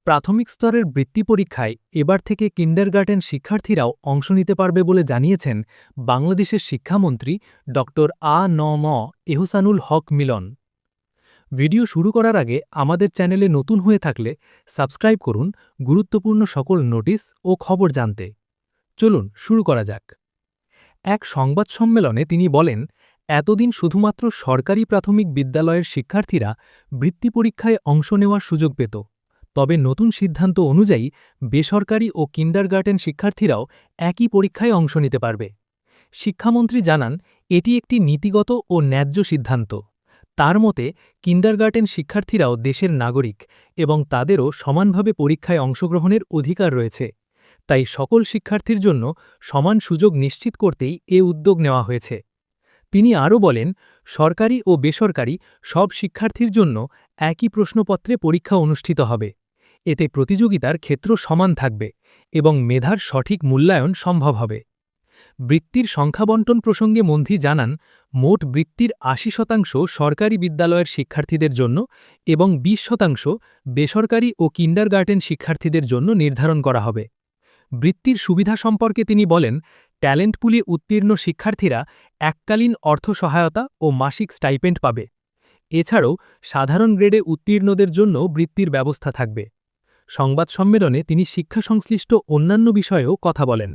প্রাথমিক স্তরের বৃত্তি পরীক্ষায় এবার থেকে কিন্ডারগার্টেন শিক্ষার্থীরাও অংশ নিতে পারবে বলে জানিয়েছেন বাংলাদেশের শিক্ষামন্ত্রী ড আ.ন.ম এহসানুল হক মিলন। ভিডিও শুরু করার আগে আমাদের চ্যানেলে নতুন হয়ে থাকলে সাবস্ক্রাইব করুন গুরুত্বপূর্ণ সকল নোটিশ ও খবর জানতে। চলুন শুরু করা যাক। এক সংবাদ সম্মেলনে তিনি বলেন, এতদিন শুধুমাত্র সরকারি প্রাথমিক বিদ্যালয়ের শিক্ষার্থীরা বৃত্তি পরীক্ষায় অংশ নেওয়ার সুযোগ পেত। তবে নতুন সিদ্ধান্ত অনুযায়ী বেসরকারি ও কিন্ডারগার্টেন শিক্ষার্থীরাও একই পরীক্ষায় অংশ নিতে পারবে। শিক্ষামন্ত্রী জানান, এটি একটি নীতিগত ও ন্যায্য সিদ্ধান্ত। তার মতে, কিন্ডারগার্টেন শিক্ষার্থীরাও দেশের নাগরিক এবং তাদেরও সমানভাবে পরীক্ষায় অংশগ্রহণের অধিকার রয়েছে। তাই সকল শিক্ষার্থীর জন্য সমান সুযোগ নিশ্চিত করতেই এ উদ্যোগ নেওয়া হয়েছে। তিনি আরও বলেন, সরকারি ও বেসরকারি সব শিক্ষার্থীর জন্য একই প্রশ্নপত্রে পরীক্ষা অনুষ্ঠিত হবে। এতে প্রতিযোগিতার ক্ষেত্র সমান থাকবে এবং মেধার সঠিক মূল্যায়ন সম্ভব হবে। বৃত্তির সংখ্যাবণ্টন প্রসঙ্গে মন্ত্রী জানান, মোট বৃত্তির ৮০% সরকারি বিদ্যালয়ের শিক্ষার্থীদের জন্য এবং ২০% বেসরকারি ও কিন্ডারগার্টেন শিক্ষার্থীদের জন্য নির্ধারণ করা হবে। বৃত্তির সুবিধা সম্পর্কে তিনি বলেন, ট্যালেন্ট পুলে উত্তীর্ণ শিক্ষার্থীরা এককালীন অর্থ সহায়তা ও মাসিক স্টাইপেন্ড পাবে। এছাড়াও সাধারণ গ্রেডে উত্তীর্ণদের জন্য বৃত্তির ব্যবস্থা থাকবে। সংবাদ সম্মেলনে তিনি শিক্ষা সংশ্লিষ্ট অন্যান্য বিষয়েও কথা বলেন।